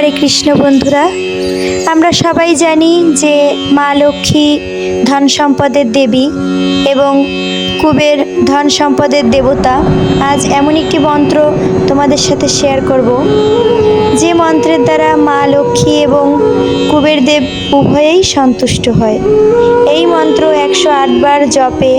হরে কৃষ্ণ বন্ধুরা, আমরা সবাই জানি যে মা লক্ষ্মী ধন সম্পদের দেবী এবং কুবের ধন সম্পদের দেবতা। আজ এমন একটি মন্ত্র তোমাদের সাথে শেয়ার করব, যে মন্ত্রের দ্বারা মা লক্ষ্মী এবং কুবের দেব উভয়েই সন্তুষ্ট হয়। এই মন্ত্র 108 বার জপে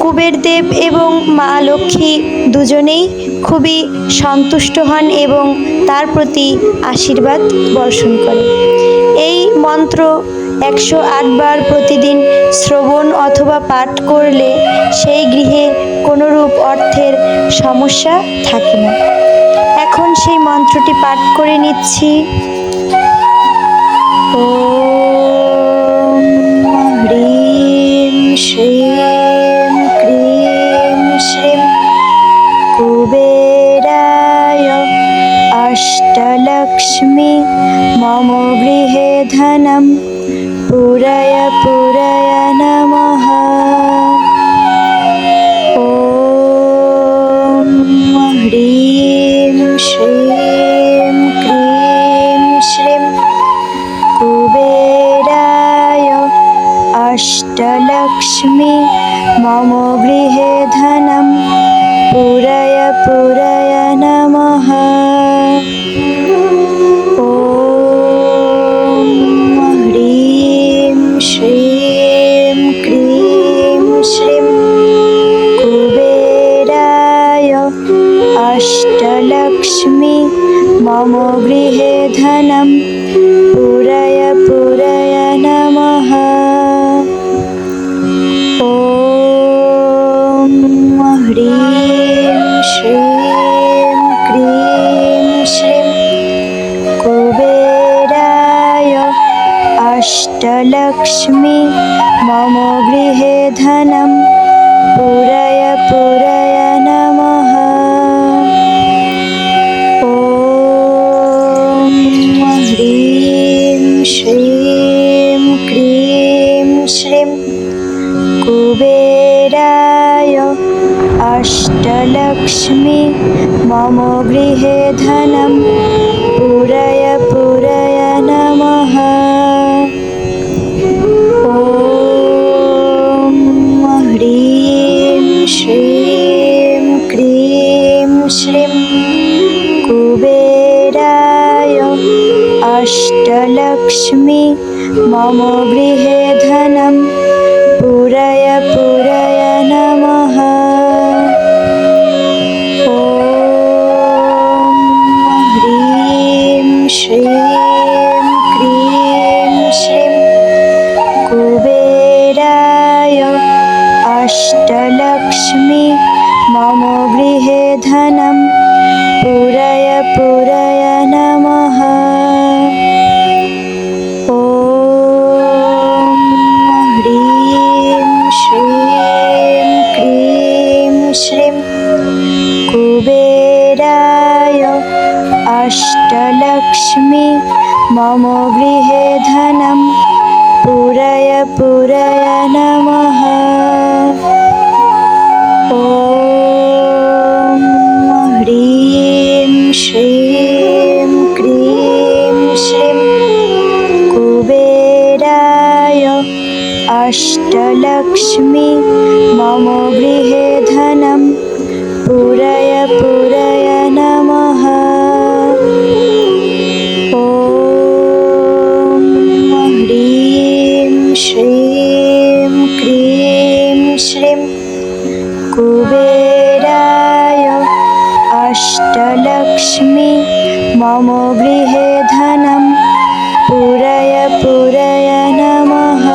কুবের দেব এবং মা লক্ষ্মী দুজনেই খুবই সন্তুষ্ট হন এবং তার প্রতি আশীর্বাদ বর্ষণ করে। এই মন্ত্র 108 বার প্রতিদিন শ্রবণ অথবা পাঠ করলে সেই গৃহে কোনোরূপ অর্থের সমস্যা থাকে না। এখন সেই মন্ত্রটি পাঠ করে নিচ্ছি। ওম হ্রিম শ্রীম ক্রিম শ্রীম কুবেরায় অষ্টলক্ষ্মী মম গৃহে ধনম পুরয় পুরয় নমঃ। ওম হ্রিম শ্রীম ক্রিম শ্রীম কুবেরায় অষ্টলক্ষ্মী মম গৃহে ধনম পুরয় পুরয় নমঃ। ওম হ্রিম শ্রীম ক্রিম শ্রীম কুবেরায় অষ্টলক্ষ্মী মম গৃহে ধনম পুরয় পুরয় নমঃ। ওম হ্রিম শ্রীম ক্রিম শ্রীম কুবেরায় অষ্টলক্ষ্মী মম গৃহে ধনম পুরয় পুরয় নমঃ। ওম হ্রিম শ্রীম ক্রিম শ্রীম কুবেরায় অষ্টলক্ষ্মী মম গৃহে ধনম পুরয় পুরয় নমঃ। ওম হ্রিম শ্রীম ক্রিম শ্রীম কুবেরায় অষ্টলক্ষ্মী মম গৃহে ধনম পুরয় পুরয় নমঃ। ওম হ্রিম শ্রীম ক্রিম শ্রীম কুবেরায় অষ্টলক্ষ্মী মম গৃহে ধনম পুরয় পুরয় নমঃ। ওম হ্রিম শ্রীম ক্রিম শ্রীম কুবেরায় অষ্টলক্ষ্মী মম গৃহে ধনম পুরয় পুরয় নমঃ। ওম হ্রিম শ্রীম ক্রিম শ্রীম কুবেরায় অষ্টলক্ষ্মী মম গৃহে ধনম পুরয় পুরয় নমঃ। ওম হ্রিম শ্রীম ক্রিম শ্রীম কুবেরায় অষ্টলক্ষ্মী মম গৃহে ধনম পুরয় পুরয় নমঃ।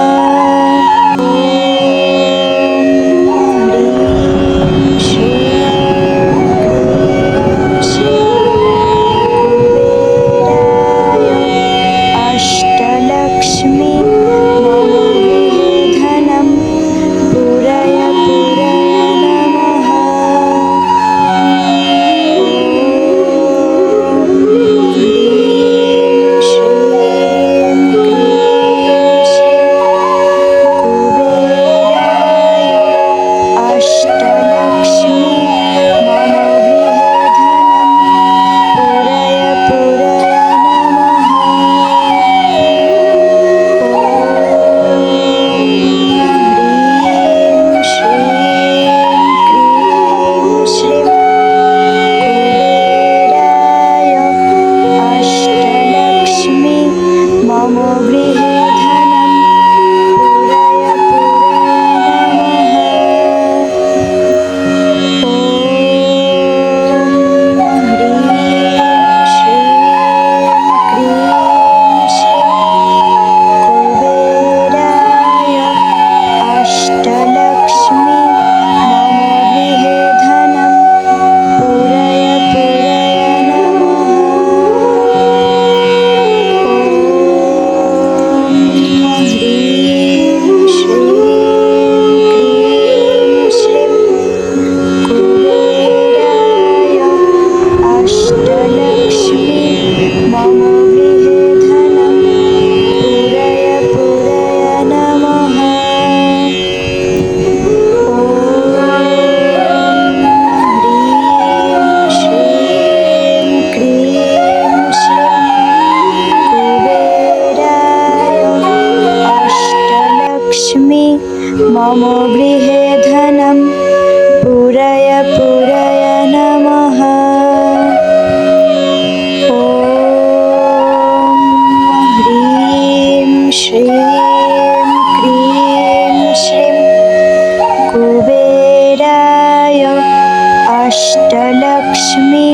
अष्टलक्ष्मी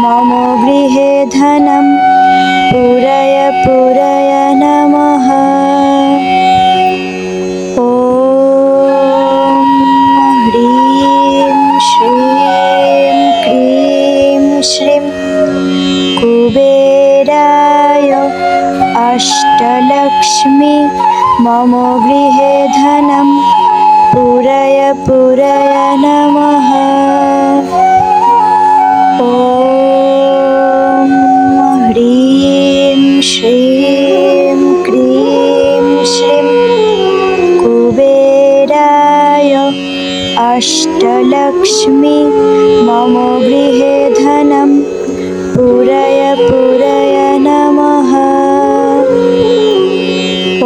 मम गृहे धनं पूरय पूरय नमः। ॐ ह्रीं श्रीं क्रीं श्रीं कुबेराय अष्टलक्ष्मी मम गृहे धनं पूरय पूरय नमः। ॐ ह्रीं श्रीं क्रीं श्रीं कुबेराय अष्टलक्ष्मी मम गृहे धनं पूरय पूरय नमः। ॐ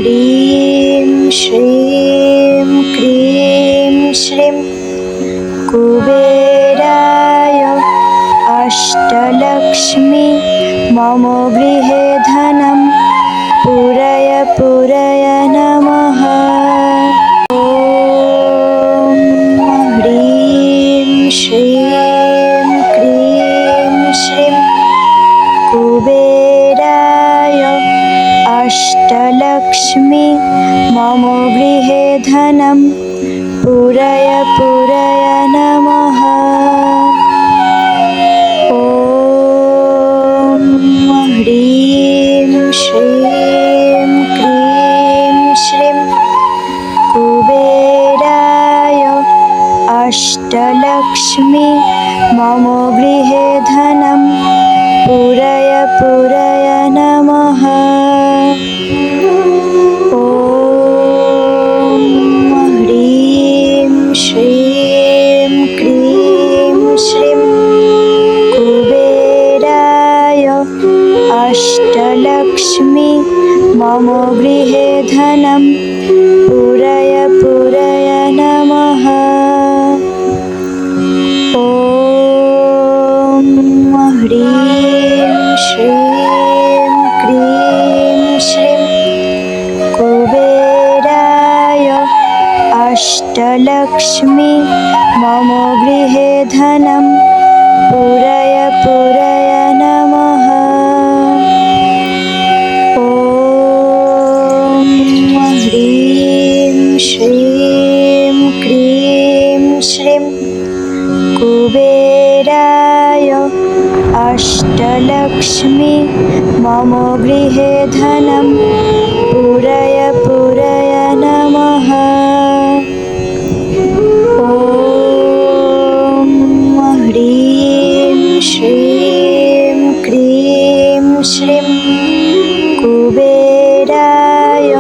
ह्रीं श्रीं क्रीं श्रीं कुबेराय अष्टलक्ष्मी मम गृहे धनं पूरय पूरय नमः। ॐ ह्रीं श्रीं क्रीं श्रीं कुबेराय अष्टलक्ष्मी मम गृहे धनं पूरय पूरय नमः। ॐ ह्रीं श्रीं क्रीं श्रीं कुबेराय अष्टलक्ष्मी मम गृहे धनं पूरय पूरय नमः। ॐ ह्रीं श्रीं क्रीं श्रीं कुबेराय अष्टलक्ष्मी मम गृहे धनं पूरय पूरय नमः। ॐ ह्रीं श्रीं क्रीं श्रीं कुबेराय अष्टलक्ष्मी मम गृहे धनं पूरय पूरय नमः। ॐ ह्रीं श्रीं क्रीं श्रीं कुबेराय अष्टलक्ष्मी मम गृहे धनं पूरय पूरय नमः। ॐ ह्रीं श्रीं क्रीं श्रीं कुबेराय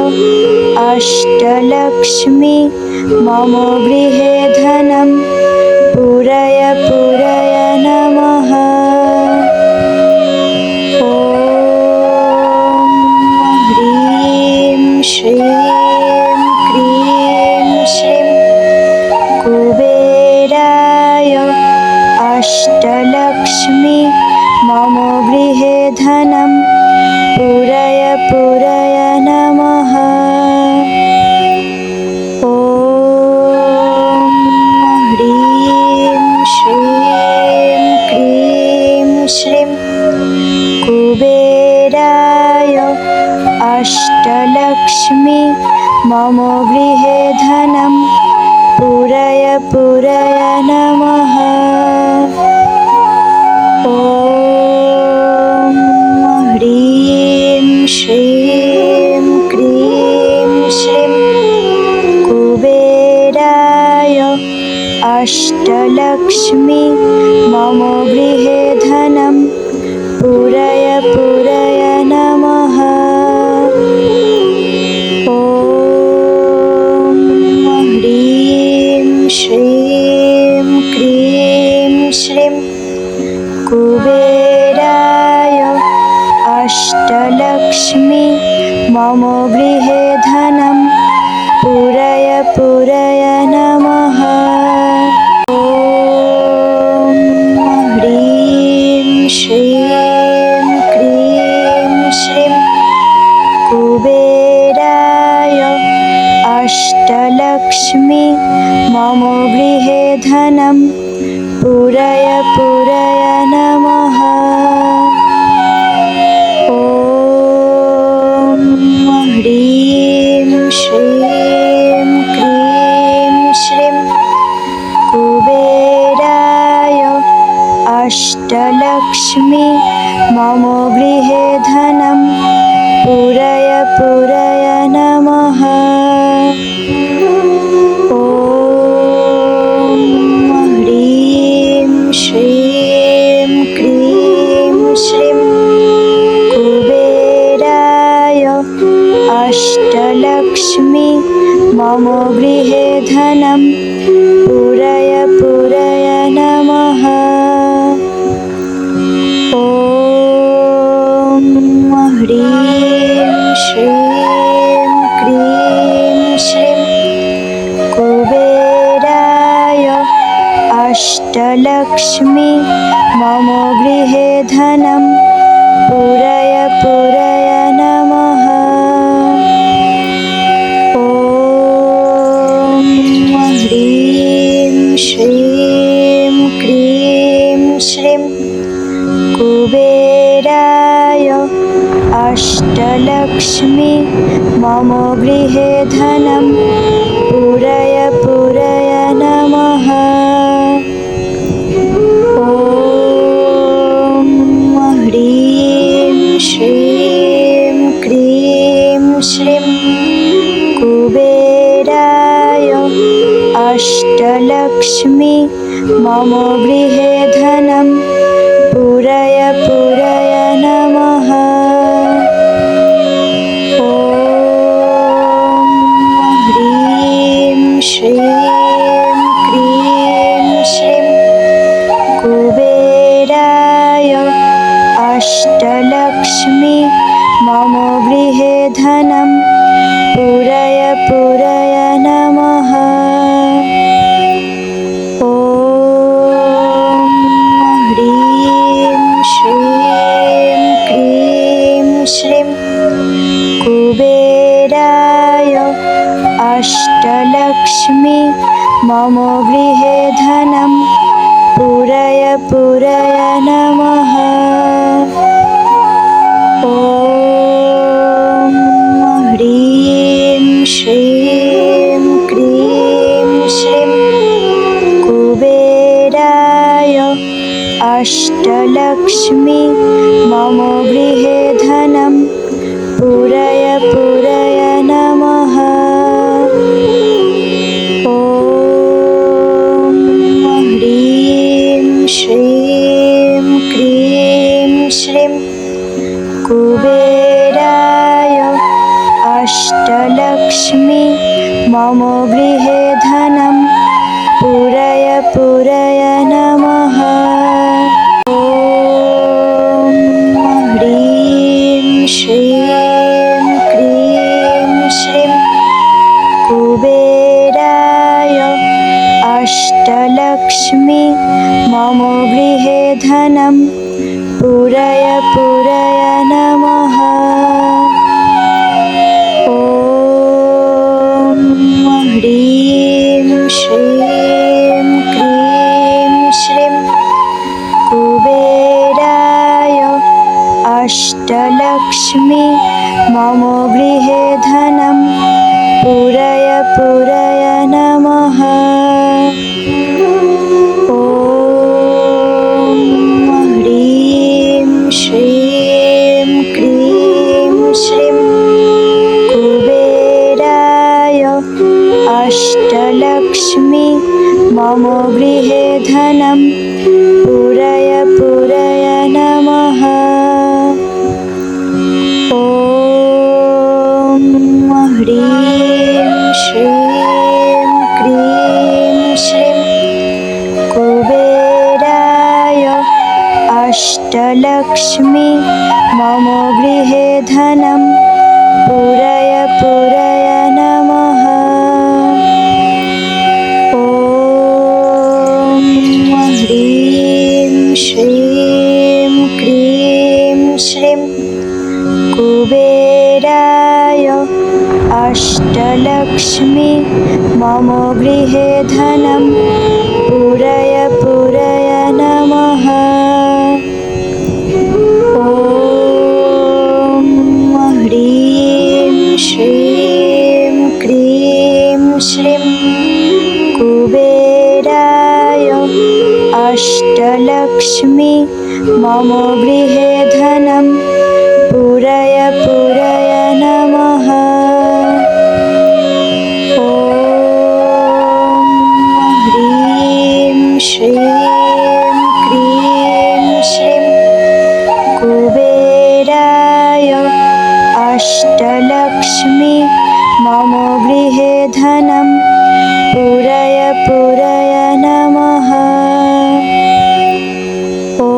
अष्टलक्ष्मी मम गृहे धनं पूरय पूरय नमः। ॐ ह्रीं श्रीं क्रीं श्रीं कुबेराय अष्टलक्ष्मी मम गृहे धनं पूरय पूरय नमः। ॐ ह्रीं श्रीं क्रीं श्रीं कुबेराय अष्टलक्ष्मी मम गृहे धनं पूरय पूरय नमः। ॐ ह्रीं श्रीं क्रीं श्रीं कुबेराय अष्टलक्ष्मी मम गृहे धनं पूरय पूरय नमः। ॐ ह्रीं श्रीं क्रीं श्रीं कुबेराय अष्टलक्ष्मी मम गृहे धनं पूरय पूरय नमः। ॐ ह्रीं श्रीं क्रीं श्रीं कुबेराय अष्टलक्ष्मी मम गृहे धनं पूरय पूरय नमः। ॐ ह्रीं श्रीं क्रीं श्रीं कुबेराय अष्टलक्ष्मी मम गृहे धनं पूरय पूरय नमः। ॐ ह्रीं श्रीं क्रीं श्रीं कुबेराय अष्टलक्ष्मी मम गृहे धनं पूरय पूरय नमः। ॐ ह्रीं श्रीं क्रीं श्रीं कुबेराय अष्टलक्ष्मी मम गृहे धनं पूरय पूरय नमः। ॐ ह्रीं श्रीं क्रीं श्रीं कुबेराय अष्टलक्ष्मी मम गृहे धनं पूरय पूरय नमः। ॐ ह्रीं श्रीं क्रीं श्रीं कुबेराय अष्टलक्ष्मी मम गृहे धनं पूरय पूरय नमः। ॐ ह्रीं श्रीं क्रीं श्रीं कुबेराय अष्टलक्ष्मी मम गृहे धनं पूरय पूरय नमः। ॐ ह्रीं श्रीं क्रीं श्रीं कुबेराय अष्टलक्ष्मी मम गृहे धनं पूरय पूरय नमः। ॐ ह्रीं श्रीं क्रीं श्रीं कुबेराय अष्टलक्ष्मी मम गृहे धनं पूरय पूरय नमः। ॐ ह्रीं श्रीं क्रीं श्रीं कुबेराय अष्टलक्ष्मी मम गृहे धनं पूरय पूरय नमः। ॐ ह्रीं श्रीं क्रीं श्रीं कुबेराय अष्टलक्ष्मी मम गृहे धनं पूरय पूरय नमः। ॐ ह्रीं श्रीं क्रीं श्रीं कुबेराय अष्टलक्ष्मी मम गृहे धनं पूरय पूरय नमः। ॐ ह्रीं श्रीं क्रीं श्रीं कुबेराय अष्टलक्ष्मी मम गृहे धनं पूरय पूरय नमः। ॐ ह्रीं श्रीं क्रीं श्रीं कुबेराय अष्टलक्ष्मी मम गृहे धनं पूरय पूरय नमः। ॐ ह्रीं श्रीं क्रीं श्रीं कुबेराय अष्टलक्ष्मी मम गृहे धनं पूरय अष्टलक्ष्मी मम गृहे धनं पूरय पूरय नमः। ॐ ह्रीं श्रीं क्रीं श्रीं कुबेराय अष्टलक्ष्मी मम गृहे धनं पूरय पूरय नमः। ॐ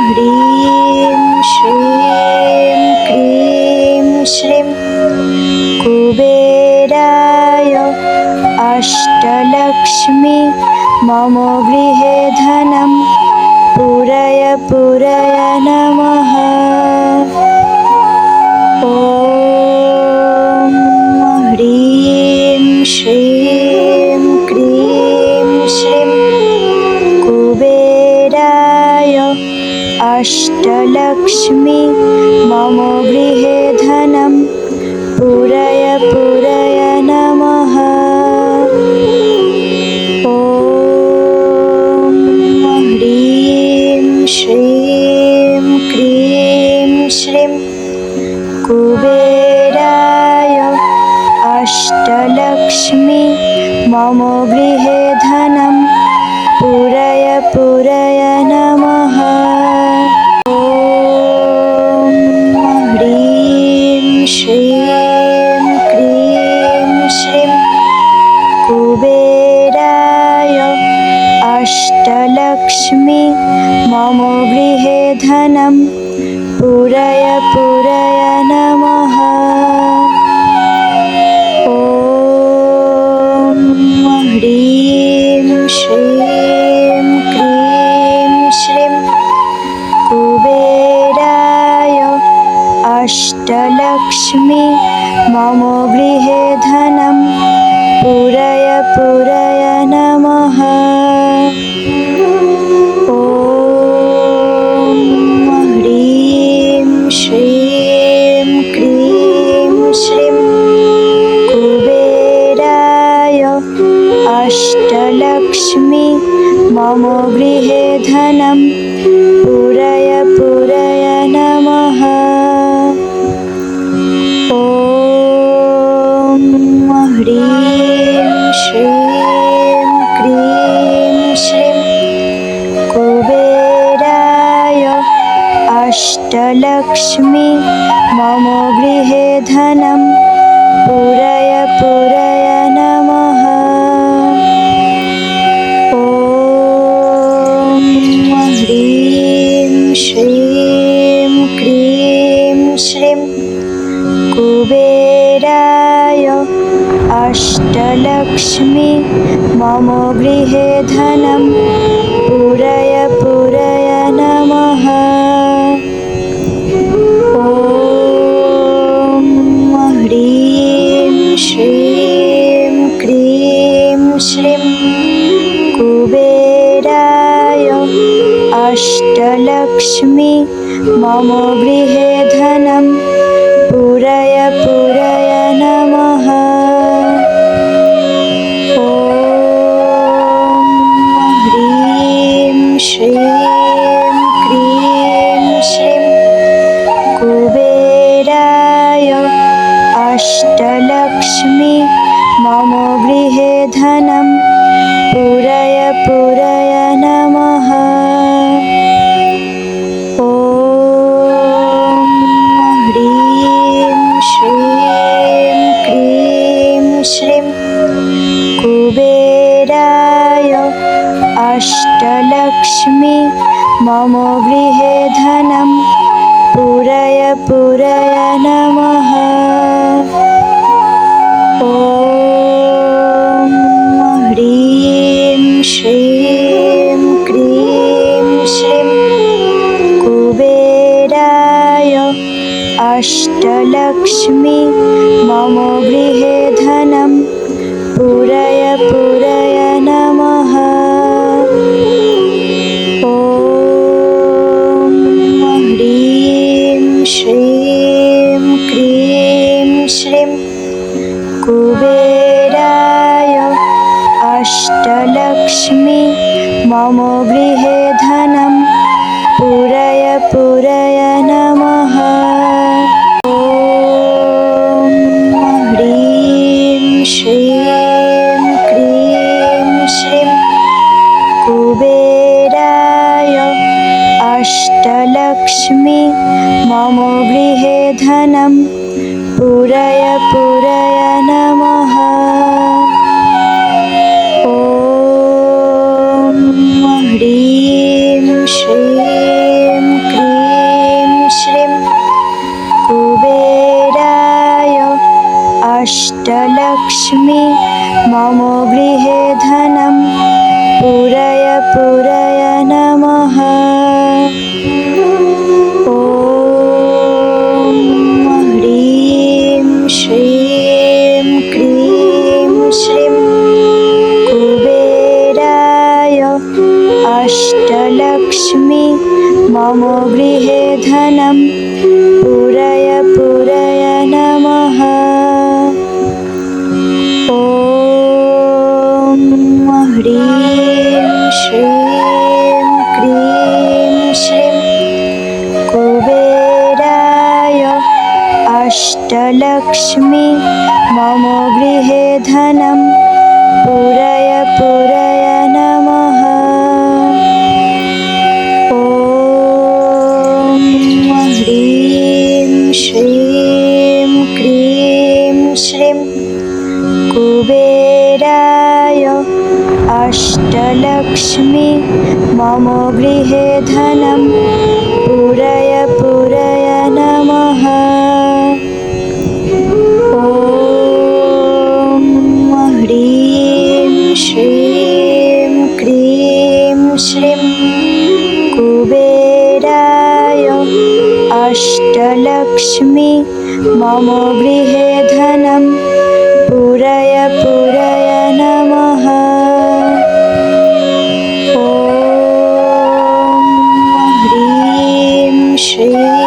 ह्रीं श्रीं क्रीं श्रीं कुबेराय अष्टलक्ष्मी मम गृहे धनं पूरय पूरय नमः। ॐ ह्रीं श्रीं क्रीं श्रीं कुबेराय अष्टलक्ष्मी मम गृहे धनं पूरय पूरय नमः। ॐ ह्रीं श्रीं क्रीं श्रीं कुबेराय अष्टलक्ष्मी मम गृहे धनं पूरय पूरय नमः। ॐ ह्रीं श्रीं क्रीं श्रीं कुबेराय अष्टलक्ष्मी मम गृहे धनं पूरय पूरय नमः। ॐ ह्रीं श्रीं क्रीं श्रीं कुबेराय अष्टलक्ष्मी मम गृहे धनं पूरय पूरय नमः। ॐ ह्रीं श्रीं क्रीं श्रीं कुबेराय अष्टलक्ष्मी मम गृहे धनं पूरय पूरय नमः। ॐ ह्रीं श्रीं क्रीं श्रीं कुबेराय अष्टलक्ष्मी मम गृहे धनं पूरय पूरय नमः। ॐ ह्रीं श्रीं क्रीं श्रीं कुबेराय अष्टलक्ष्मी मम गृहे धनं पूरय पूरय नमः। ॐ ह्रीं श्रीं क्रीं श्रीं कुबेराय अष्टलक्ष्मी मम गृहे धनं पूरय पूरय नमः। ॐ ह्रीं श्रीं क्रीं श्रीं कुबेराय अष्टलक्ष्मी मम गृहे धनं पूरय पूरय नमः। ॐ ह्रीं श्रीं क्रीं श्रीं कुबेराय अष्टलक्ष्मी मम गृहे धनं पूरय पूरय नमः। ॐ ह्रीं श्रीं क्रीं श्रीं कुबेराय अष्टलक्ष्मी मम गृहे धनं पूरय पूरय नमः। ॐ ह्रीं श्रीं क्रीं श्रीं कुबेराय अष्टलक्ष्मी अष्टलक्ष्मी मम गृहे धनं पूरय पूरय नमः। ॐ ह्रीं श्रीं क्रीं श्रीं कुबेराय अष्टलक्ष्मी मम गृहे धनं पूरय पूरय नमः। ॐ ह्रीं श्रीं क्रीं श्रीं कुबेराय अष्टलक्ष्मी मम गृहे धनं पूरय पूरय नमः। ॐ ह्रीं श्रीं क्रीं श्रीं कुबेराय अष्टलक्ष्मी मम गृहे धनं पूरय पूरय नमः। ॐ ह्रीं श्रीं क्रीं श्रीं कुबेराय अष्टलक्ष्मी मम गृहे धनं पूरय पूरय नमः। ॐ ह्रीं श्रीं क्रीं श्रीं कुबेराय अष्टलक्ष्मी मम गृहे धनं पूरय पूरय नमः। ॐ ह्रीं श्रीं क्रीं श्रीं कुबेराय अष्टलक्ष्मी मम गृहे धनं पूरय पूरय नमः। ॐ ह्रीं श्रीं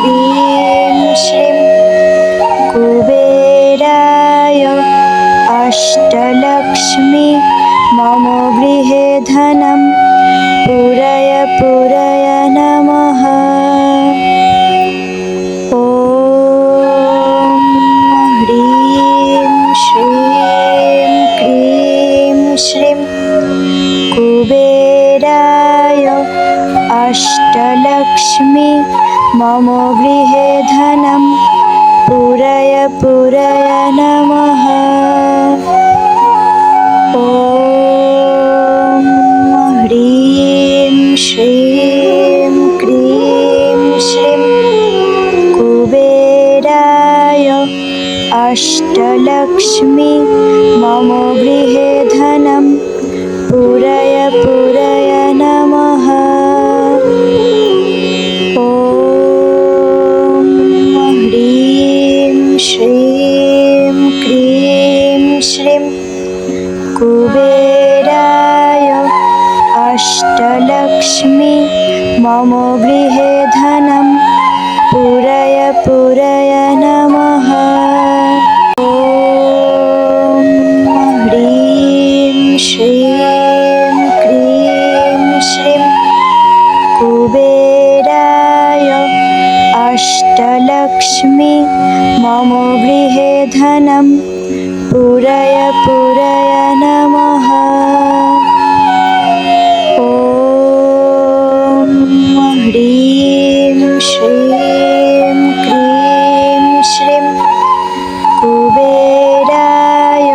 क्रीं श्रीं कुबेराय अष्टलक्ष्मी मम गृहे धनं पूरय पूरय नमः। ॐ ह्रीं श्रीं क्रीं श्रीं कुबेराय अष्टलक्ष्मी मम गृहे धनं पूरय पूरय नमः। ॐ ह्रीं श्रीं क्रीं श्रीं कुबेराय अष्टलक्ष्मी मम गृहे धनं पूरय पूरय नमः। ॐ ह्रीं श्रीं क्रीं श्रीं कुबेराय अष्टलक्ष्मी मम गृहे धनं पूरय पूरय नमः। ॐ ह्रीं श्रीं क्रीं श्रीं कुबेराय अष्टलक्ष्मी मम गृहे धनं पूरय पूरय नमः। ॐ ह्रीं श्रीं क्रीं श्रीं कुबेराय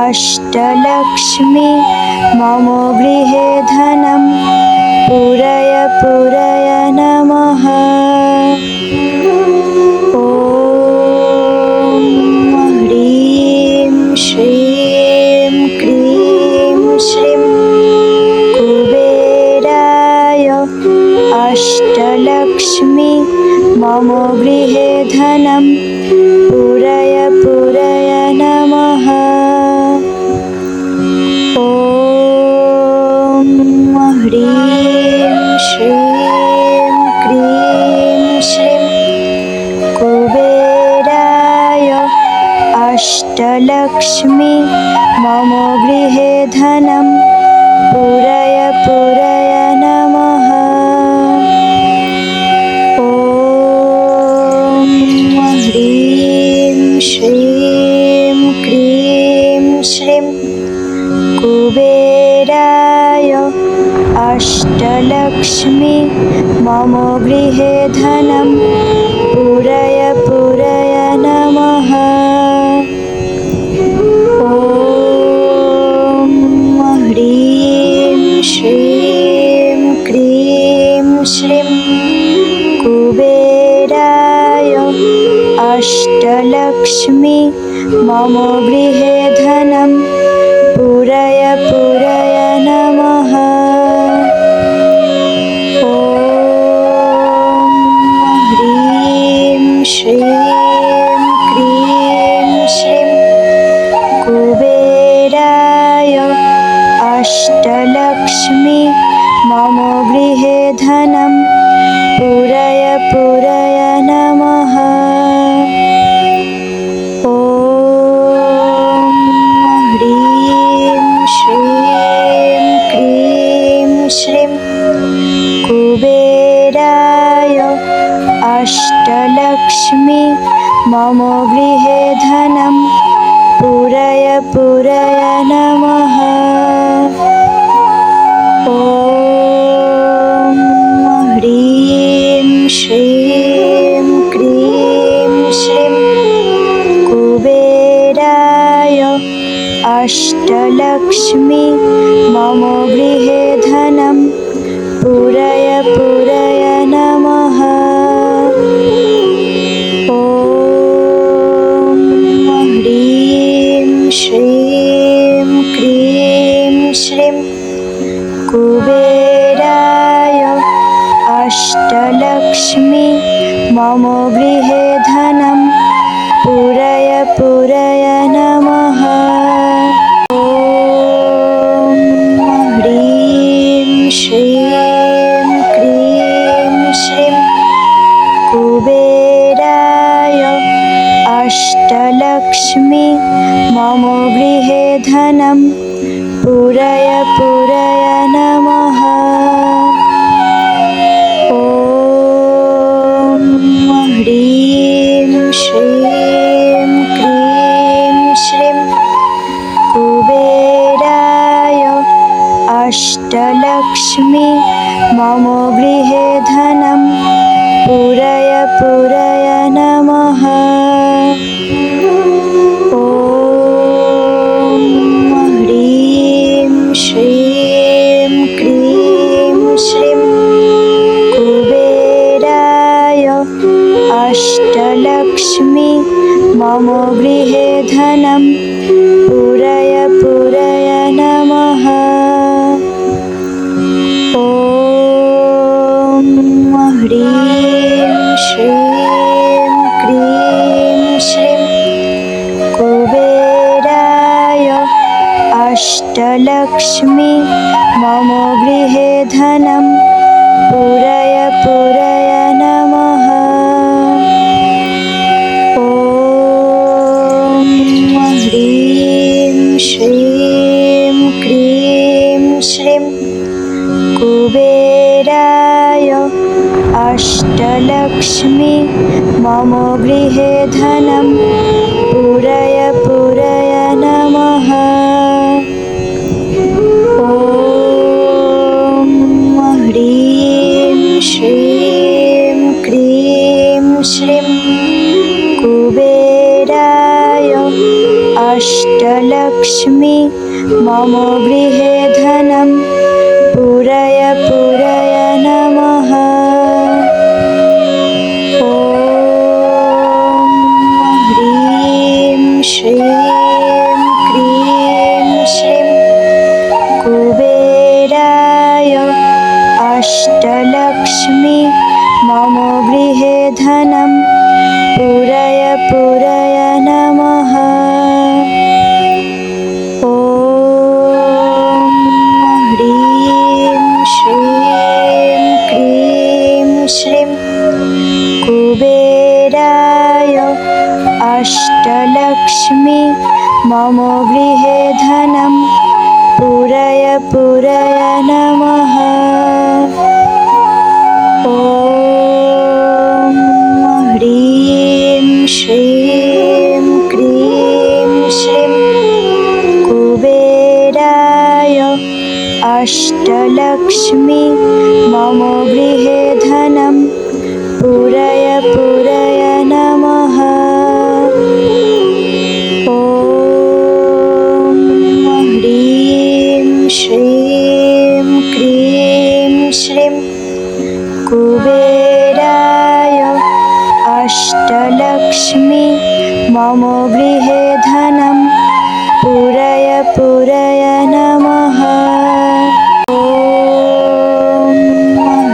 अष्टलक्ष्मी मम गृहे धनं पूरय पूरय नमः। ॐ ह्रीं श्रीं क्रीं श्रीं कुबेराय अष्टलक्ष्मी मम गृहे धनं पूरय पूरय नमः। ॐ ह्रीं श्रीं क्रीं श्रीं कुबेराय अष्टलक्ष्मी मम गृहे धनं धनं पूरय पूरय नमः। ॐ ह्रीं श्रीं क्रीं श्रीं कुबेराय अष्टलक्ष्मी मम गृहे धनं पूरय पूरय नमः। ॐ ह्रीं श्रीं क्रीं श्रीं कुबेराय अष्टलक्ष्मी मम गृहे धनं पूरय पूरय नमः। ॐ ह्रीं श्रीं क्रीं श्रीं कुबेराय अष्टलक्ष्मी मम गृहे धनं पूरय पूरय नमः। ॐ ह्रीं श्रीं क्रीं श्रीं कुबेराय अष्टलक्ष्मी मम गृहे धनं पूरय पूरय नमः। ॐ ह्रीं श्रीं क्रीं श्रीं कुबेराय अष्टलक्ष्मी मम गृहे धनं पूरय पूरय नमः। ॐ ह्रीं श्रीं क्रीं श्रीं कुबेराय अष्टलक्ष्मी मम गृहे धनं पूरय पूरय नमः। ॐ ह्रीं श्रीं क्रीं श्रीं कुबेराय अष्टलक्ष्मी मम गृहे धनं पूरय पूरय नमः। ॐ ह्रीं श्रीं क्रीं श्रीं कुबेराय अष्टलक्ष्मी मम गृहे धनं पूरय पूरय नमः। ॐ ह्रीं श्रीं क्रीं श्रीं कुबेराय अष्टलक्ष्मी मम गृहे धनं पूरय पूरय नमः। ॐ ह्रीं श्रीं क्रीं श्रीं कुबेराय अष्टलक्ष्मी मम गृहे धनं पूरय पूरय नमः। ॐ ह्रीं श्रीं क्रीं श्रीं कुबेराय अष्टलक्ष्मी मम गृहे धनं पूरय पूरय नमः। ॐ ह्रीं श्रीं क्रीं श्रीं कुबेराय अष्टलक्ष्मी मम गृहे धनं पूरय पूरय नमः। ॐ ह्रीं श्रीं क्रीं श्रीं कुबेराय अष्टलक्ष्मी मम गृहे धनं पूरय पूरय नमः। ॐ ह्रीं श्रीं क्रीं श्रीं कुबेराय अष्टलक्ष्मी मम गृहे धनं पूरय अष्टलक्ष्मी मम गृहे धनं पूरय पूरय नमः। ॐ ह्रीं श्रीं क्रीं श्रीं कुबेराय अष्टलक्ष्मी मम गृहे धनं पूरय पूरय नमः। ॐ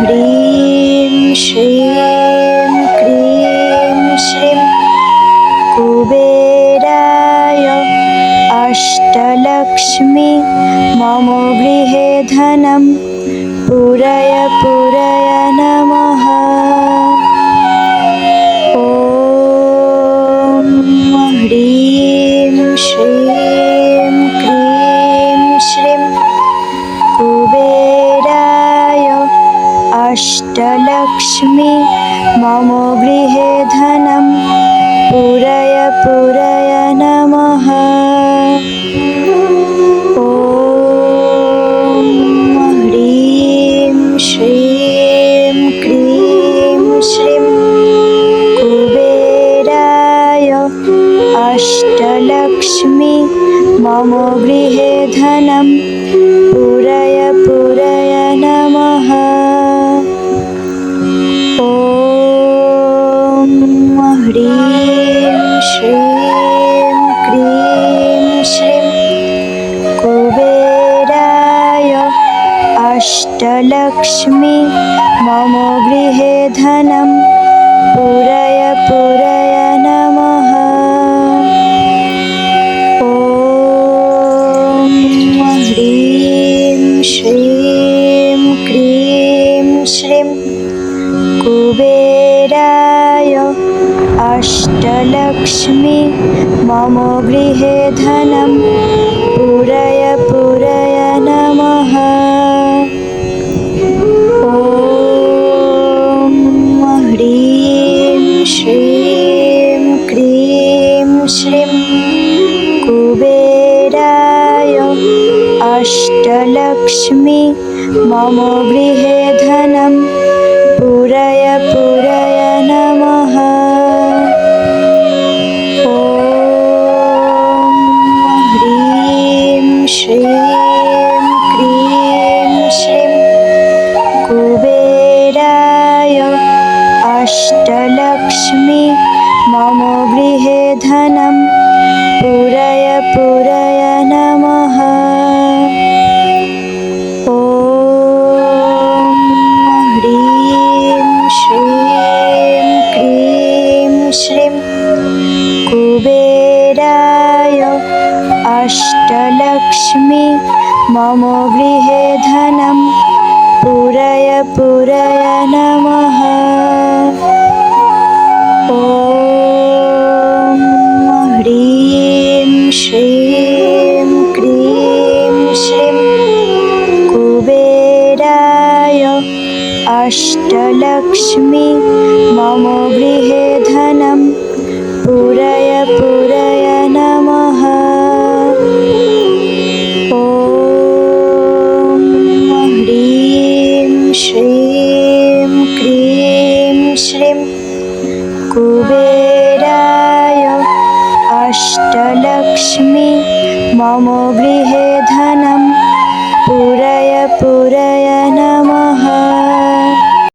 ह्रीं श्रीं क्रीं श्रीं कुबेराय अष्टलक्ष्मी मम गृहे धनं पूरय पूरय नमः। ॐ ह्रीं श्रीं क्रीं श्रीं कुबेराय अष्टलक्ष्मी मम गृहे धनं पूरय पूरय नमः। ॐ ह्रीं श्रीं क्रीं श्रीं कुबेराय अष्टलक्ष्मी मम गृहे धनं पूरय पूरय नमः। ॐ ह्रीं श्रीं क्रीं श्रीं कुबेराय अष्टलक्ष्मी मम गृहे धनं पूरय पूरय नमः। ॐ ह्रीं श्रीं क्रीं श्रीं कुबेराय अष्टलक्ष्मी मम गृहे धनं पूरय पूरय नमः। ॐ ह्रीं श्रीं क्रीं श्रीं कुबेराय अष्टलक्ष्मी मम गृहे धनं पूरय पूरय नमः। ॐ ह्रीं श्रीं क्रीं श्रीं कुबेराय अष्टलक्ष्मी मम गृहे धनं पूरय पूरय नमः। ॐ ह्रीं श्रीं क्रीं श्रीं कुबेराय अष्टलक्ष्मी मम गृहे धनं पूरय पूरय नमः। ॐ ह्रीं श्रीं क्रीं श्रीं कुबेराय अष्टलक्ष्मी मम गृहे धनं पूरय पूरय नमः। ॐ ह्रीं श्रीं क्रीं श्रीं कुबेराय अष्टलक्ष्मी मम